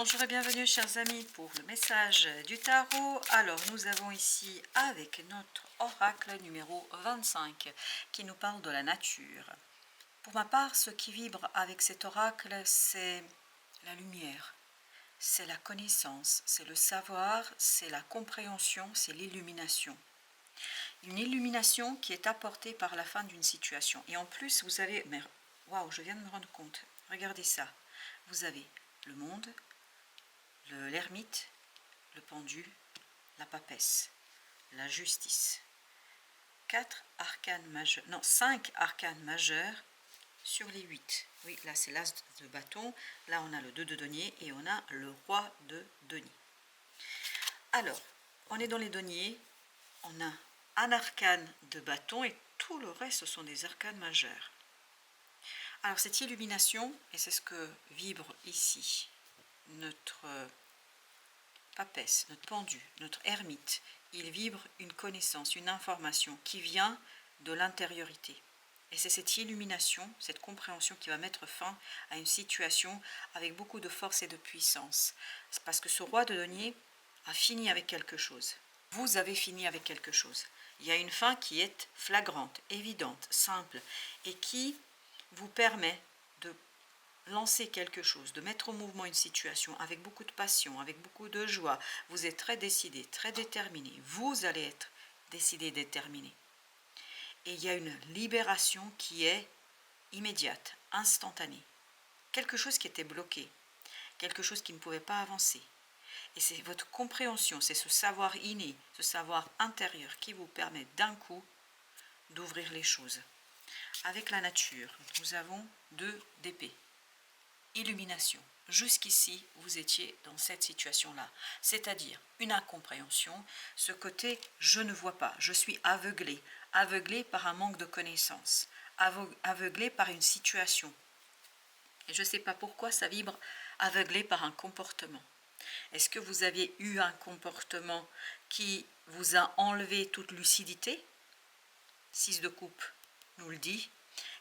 Bonjour et bienvenue chers amis pour le message du tarot. Alors nous avons ici avec notre oracle numéro 25 qui nous parle de la nature. Pour ma part, ce qui vibre avec cet oracle, c'est la lumière, c'est la connaissance, c'est le savoir, c'est la compréhension, c'est l'illumination. Une illumination qui est apportée par la fin d'une situation. Et en plus, vous avez... Mais waouh, je viens de me rendre compte. Regardez ça. Vous avez le monde, l'ermite, le pendu, la papesse, la justice. 4 arcanes majeurs, non, 5 arcanes majeurs sur les 8. Oui, là c'est l'as de bâton, là on a le 2 de denier et on a le roi de denier. Alors, on est dans les deniers, on a un arcane de bâton et tout le reste ce sont des arcanes majeurs. Alors cette illumination, et c'est ce que vibre ici notre papesse, notre pendu, notre ermite, il vibre une connaissance, une information qui vient de l'intériorité. Et c'est cette illumination, cette compréhension qui va mettre fin à une situation avec beaucoup de force et de puissance. C'est parce que ce roi de denier a fini avec quelque chose. Vous avez fini avec quelque chose. Il y a une fin qui est flagrante, évidente, simple, et qui vous permet de lancer quelque chose, de mettre au mouvement une situation avec beaucoup de passion, avec beaucoup de joie. Vous êtes très décidé, très déterminé. Vous allez être décidé, déterminé. Et il y a une libération qui est immédiate, instantanée. Quelque chose qui était bloqué, quelque chose qui ne pouvait pas avancer. Et c'est votre compréhension, c'est ce savoir inné, ce savoir intérieur qui vous permet d'un coup d'ouvrir les choses. Avec la nature, nous avons 2 d'épée. Illumination. Jusqu'ici, vous étiez dans cette situation-là, c'est-à-dire une incompréhension, ce côté « je ne vois pas », je suis aveuglé, aveuglé par un manque de connaissance, aveuglé par une situation. Et je ne sais pas pourquoi ça vibre aveuglé par un comportement. Est-ce que vous aviez eu un comportement qui vous a enlevé toute lucidité? 6 de coupe nous le dit.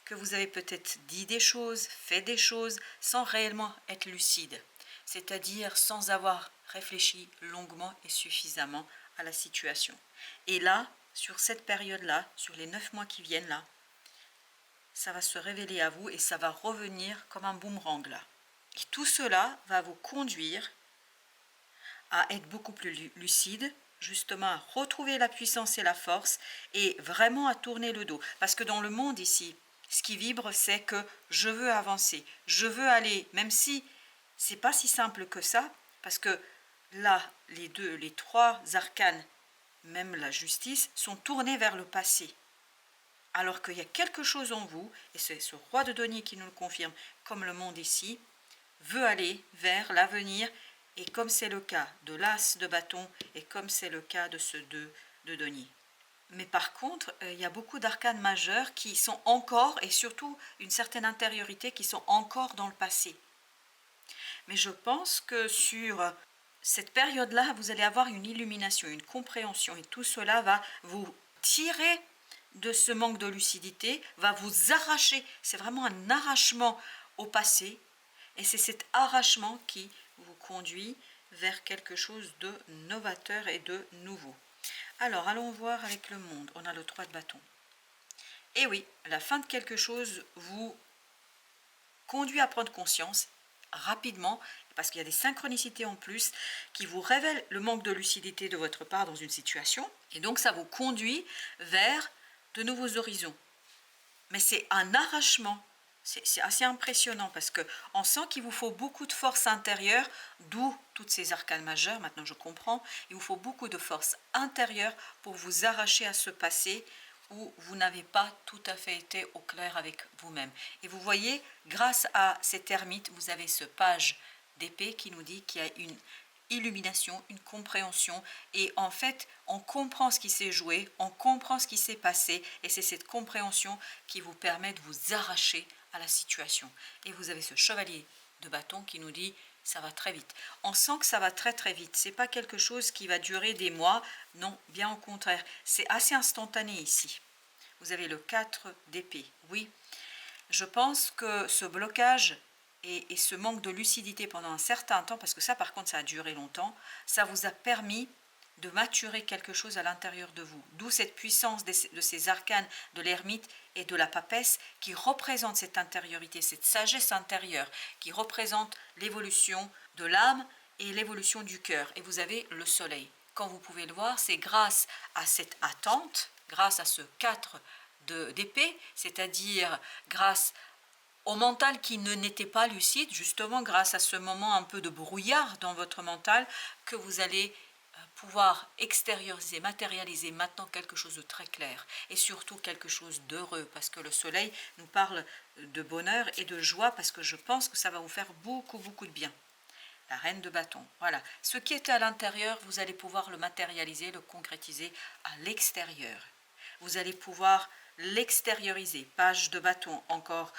Que vous avez peut-être dit des choses, fait des choses, sans réellement être lucide, c'est-à-dire sans avoir réfléchi longuement et suffisamment à la situation. Et là, sur cette période-là, sur les 9 mois qui viennent là, ça va se révéler à vous et ça va revenir comme un boomerang là. Et tout cela va vous conduire à être beaucoup plus lucide, justement à retrouver la puissance et la force et vraiment à tourner le dos. Parce que dans le monde ici, ce qui vibre, c'est que je veux avancer, je veux aller, même si c'est pas si simple que ça, parce que là, les 3 arcanes, même la justice, sont tournés vers le passé. Alors qu'il y a quelque chose en vous, et c'est ce roi de denier qui nous le confirme, comme le monde ici, veut aller vers l'avenir, et comme c'est le cas de l'as de bâton, et comme c'est le cas de ce 2 de denier. Mais par contre, il y a beaucoup d'arcanes majeurs qui sont encore, et surtout une certaine intériorité, qui sont encore dans le passé. Mais je pense que sur cette période-là, vous allez avoir une illumination, une compréhension, et tout cela va vous tirer de ce manque de lucidité, va vous arracher. C'est vraiment un arrachement au passé, et c'est cet arrachement qui vous conduit vers quelque chose de novateur et de nouveau. Alors, allons voir avec le monde. On a le 3 de bâton. Et oui, la fin de quelque chose vous conduit à prendre conscience rapidement, parce qu'il y a des synchronicités en plus qui vous révèlent le manque de lucidité de votre part dans une situation. Et donc, ça vous conduit vers de nouveaux horizons. Mais c'est un arrachement. C'est assez impressionnant parce qu'on sent qu'il vous faut beaucoup de force intérieure, d'où toutes ces arcanes majeures, maintenant je comprends, il vous faut beaucoup de force intérieure pour vous arracher à ce passé où vous n'avez pas tout à fait été au clair avec vous-même. Et vous voyez, grâce à cet ermite, vous avez ce page d'épée qui nous dit qu'il y a une illumination, une compréhension, et en fait on comprend ce qui s'est joué, on comprend ce qui s'est passé, et c'est cette compréhension qui vous permet de vous arracher à la situation. Et vous avez ce chevalier de bâton qui nous dit ça va très vite. On sent que ça va très très vite, c'est pas quelque chose qui va durer des mois, non, bien au contraire, c'est assez instantané ici. Vous avez le 4 d'épée, oui, je pense que ce blocage et ce manque de lucidité pendant un certain temps, parce que ça par contre ça a duré longtemps, ça vous a permis de maturer quelque chose à l'intérieur de vous. D'où cette puissance de ces arcanes de l'ermite et de la papesse qui représentent cette intériorité, cette sagesse intérieure, qui représente l'évolution de l'âme et l'évolution du cœur. Et vous avez le soleil. Quand vous pouvez le voir, c'est grâce à cette attente, grâce à ce 4 d'épée, c'est-à-dire grâce au mental qui n'était pas lucide, justement grâce à ce moment un peu de brouillard dans votre mental, que vous allez pouvoir extérioriser, matérialiser maintenant quelque chose de très clair et surtout quelque chose d'heureux, parce que le soleil nous parle de bonheur et de joie, parce que je pense que ça va vous faire beaucoup de bien. La reine de bâton, voilà. Ce qui était à l'intérieur, vous allez pouvoir le matérialiser, le concrétiser à l'extérieur. Vous allez pouvoir l'extérioriser. Page de bâton encore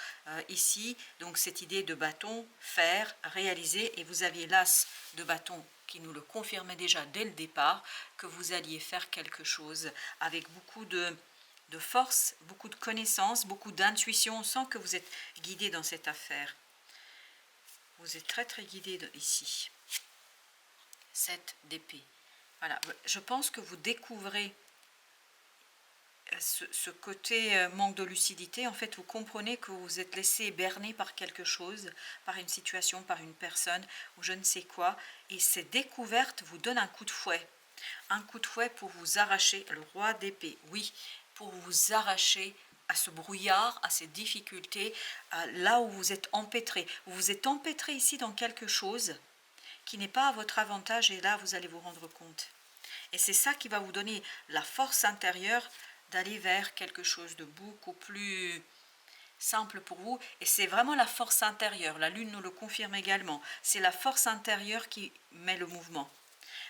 ici, donc cette idée de bâton, faire, réaliser, et vous aviez l'as de bâton qui nous le confirmait déjà dès le départ, que vous alliez faire quelque chose avec beaucoup de force, beaucoup de connaissances, beaucoup d'intuition. On sent que vous êtes guidé dans cette affaire. Vous êtes très guidé ici. 7 d'épée. Voilà, je pense que vous découvrez ce côté manque de lucidité. En fait, vous comprenez que vous êtes laissé berner par quelque chose, par une situation, par une personne, ou je ne sais quoi. Et ces découvertes vous donnent un coup de fouet. Un coup de fouet pour vous arracher, le roi d'épée, oui, pour vous arracher à ce brouillard, à ces difficultés, là où vous êtes empêtré. Vous vous êtes empêtré ici dans quelque chose qui n'est pas à votre avantage, et là vous allez vous rendre compte. Et c'est ça qui va vous donner la force intérieure d'aller vers quelque chose de beaucoup plus simple pour vous. Et c'est vraiment la force intérieure, la lune nous le confirme également, c'est la force intérieure qui met le mouvement.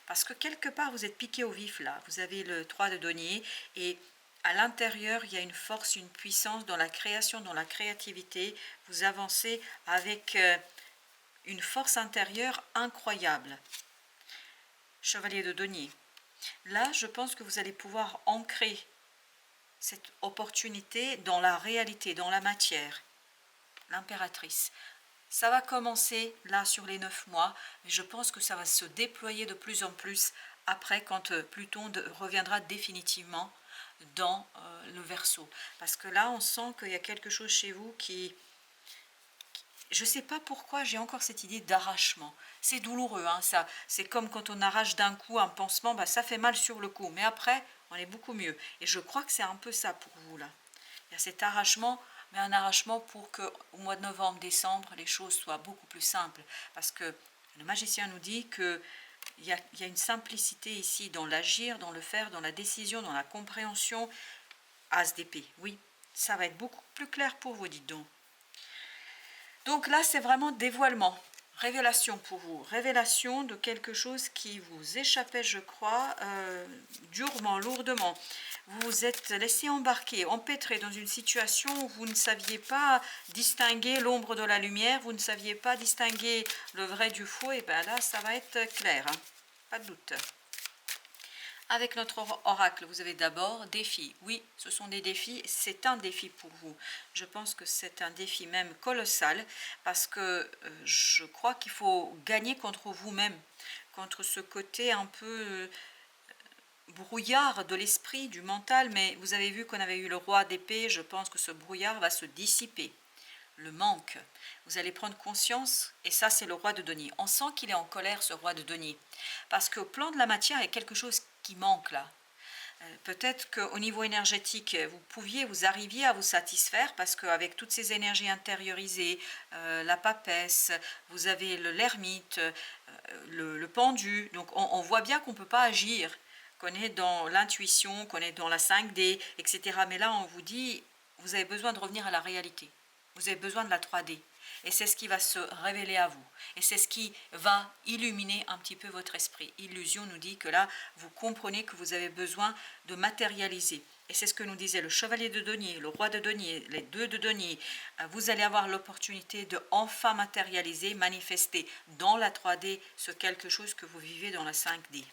Parce que quelque part vous êtes piqué au vif là, vous avez le 3 de denier, et à l'intérieur il y a une force, une puissance dans la création, dans la créativité. Vous avancez avec une force intérieure incroyable. Chevalier de denier. Là, je pense que vous allez pouvoir ancrer cette opportunité dans la réalité, dans la matière. L'impératrice. Ça va commencer là sur les 9 mois, mais je pense que ça va se déployer de plus en plus après, quand Pluton reviendra définitivement dans le Verseau. Parce que là, on sent qu'il y a quelque chose chez vous qui... Je ne sais pas pourquoi j'ai encore cette idée d'arrachement. C'est douloureux, hein, ça. C'est comme quand on arrache d'un coup un pansement, bah, ça fait mal sur le coup. Mais après, on est beaucoup mieux. Et je crois que c'est un peu ça pour vous, là. Il y a cet arrachement, mais un arrachement pour qu'au mois de novembre, décembre, les choses soient beaucoup plus simples. Parce que le magicien nous dit qu'il y a une simplicité ici dans l'agir, dans le faire, dans la décision, dans la compréhension. As d'épée, oui. Ça va être beaucoup plus clair pour vous, dites donc. Donc là, c'est vraiment dévoilement, révélation pour vous, révélation de quelque chose qui vous échappait, je crois, durement, lourdement. Vous vous êtes laissé embarquer, empêtré dans une situation où vous ne saviez pas distinguer l'ombre de la lumière, vous ne saviez pas distinguer le vrai du faux, et bien là, ça va être clair, hein, pas de doute. Avec notre oracle, vous avez d'abord défi. Oui, ce sont des défis, c'est un défi pour vous. Je pense que c'est un défi même colossal, parce que je crois qu'il faut gagner contre vous-même, contre ce côté un peu brouillard de l'esprit, du mental. Mais vous avez vu qu'on avait eu le roi d'épée, je pense que ce brouillard va se dissiper. Le manque, vous allez prendre conscience, et ça c'est le roi de denier. On sent qu'il est en colère, ce roi de denier, parce qu'au plan de la matière, il y a quelque chose qui manque là. Peut-être qu'au niveau énergétique, vous arriviez à vous satisfaire, parce qu'avec toutes ces énergies intériorisées, la papesse, vous avez l'ermite, le pendu, donc on voit bien qu'on ne peut pas agir, qu'on est dans l'intuition, qu'on est dans la 5D, etc. Mais là on vous dit, vous avez besoin de revenir à la réalité. Vous avez besoin de la 3D. Et c'est ce qui va se révéler à vous. Et c'est ce qui va illuminer un petit peu votre esprit. Illusion nous dit que là, vous comprenez que vous avez besoin de matérialiser. Et c'est ce que nous disait le chevalier de denier, le roi de denier, les 2 de denier. Vous allez avoir l'opportunité de enfin matérialiser, manifester dans la 3D ce quelque chose que vous vivez dans la 5D.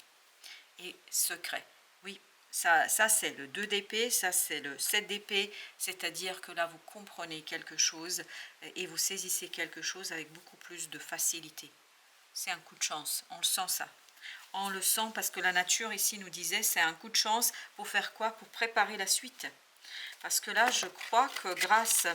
Et secret. Oui, Ça c'est le 2 d'épée, ça c'est le 7 d'épée, c'est-à-dire que là vous comprenez quelque chose et vous saisissez quelque chose avec beaucoup plus de facilité. C'est un coup de chance, on le sent ça. On le sent parce que la nature ici nous disait c'est un coup de chance pour faire quoi? Pour préparer la suite. Parce que là je crois que grâce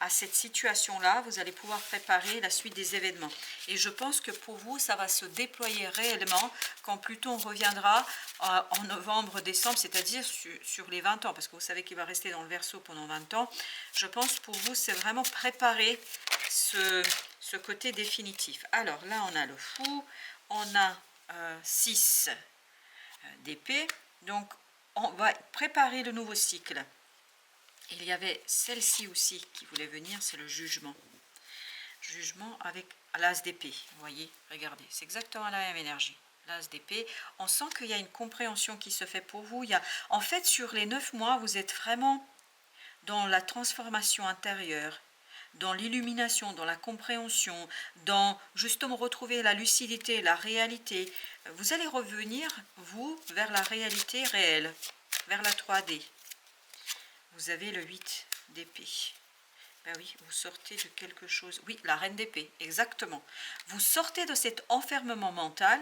à cette situation-là, vous allez pouvoir préparer la suite des événements. Et je pense que pour vous, ça va se déployer réellement quand Pluton reviendra en novembre, décembre, c'est-à-dire sur les 20 ans, parce que vous savez qu'il va rester dans le Verseau pendant 20 ans. Je pense pour vous, c'est vraiment préparer ce côté définitif. Alors là, on a le fou, on a 6 d'épée, donc on va préparer le nouveau cycle. Il y avait celle-ci aussi qui voulait venir, c'est le jugement. Jugement avec l'as d'épée, vous voyez, regardez, c'est exactement la même énergie. L'as d'épée, on sent qu'il y a une compréhension qui se fait pour vous. En fait, sur les 9 mois, vous êtes vraiment dans la transformation intérieure, dans l'illumination, dans la compréhension, dans justement retrouver la lucidité, la réalité. Vous allez revenir, vous, vers la réalité réelle, vers la 3D. Vous avez le 8 d'épée. Ben oui, vous sortez de quelque chose. Oui, la reine d'épée, exactement. Vous sortez de cet enfermement mental.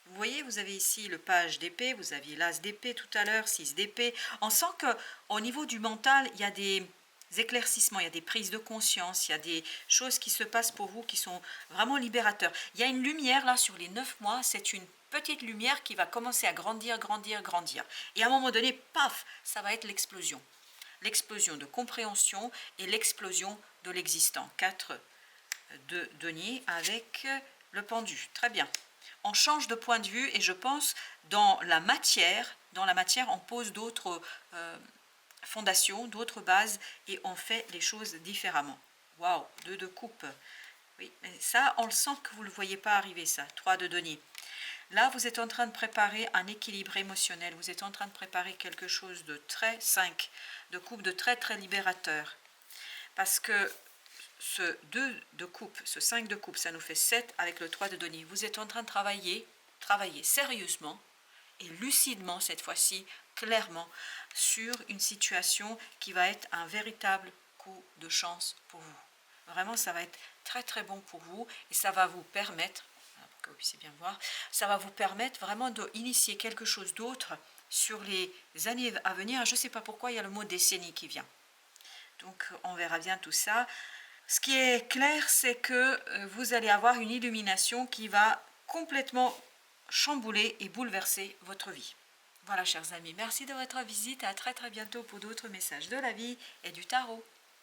Vous voyez, vous avez ici le page d'épée, vous aviez l'as d'épée tout à l'heure, 6 d'épée. On sent qu'au niveau du mental, il y a des éclaircissements, il y a des prises de conscience, il y a des choses qui se passent pour vous qui sont vraiment libérateurs. Il y a une lumière là sur les 9 mois, c'est une petite lumière qui va commencer à grandir, grandir, grandir. Et à un moment donné, paf, ça va être l'explosion. L'explosion de compréhension et l'explosion de l'existant. 4 de denier avec le pendu. Très bien. On change de point de vue et je pense dans la matière on pose d'autres fondations, d'autres bases et on fait les choses différemment. Waouh, 2 de coupe. Oui, mais ça, on le sent que vous ne le voyez pas arriver, ça. 3 de denier. Là, vous êtes en train de préparer un équilibre émotionnel. Vous êtes en train de préparer quelque chose de très 5, de coupe de très très libérateur. Parce que ce 2 de coupe, ce 5 de coupe, ça nous fait 7 avec le 3 de denier. Vous êtes en train de travailler sérieusement et lucidement cette fois-ci, clairement, sur une situation qui va être un véritable coup de chance pour vous. Vraiment, ça va être très très bon pour vous et ça va vous permettre, pour que vous puissiez bien voir, ça va vous permettre vraiment d'initier quelque chose d'autre sur les années à venir. Je ne sais pas pourquoi il y a le mot décennie qui vient. Donc on verra bien tout ça. Ce qui est clair, c'est que vous allez avoir une illumination qui va complètement chambouler et bouleverser votre vie. Voilà, chers amis, merci de votre visite. À très très bientôt pour d'autres messages de la vie et du tarot.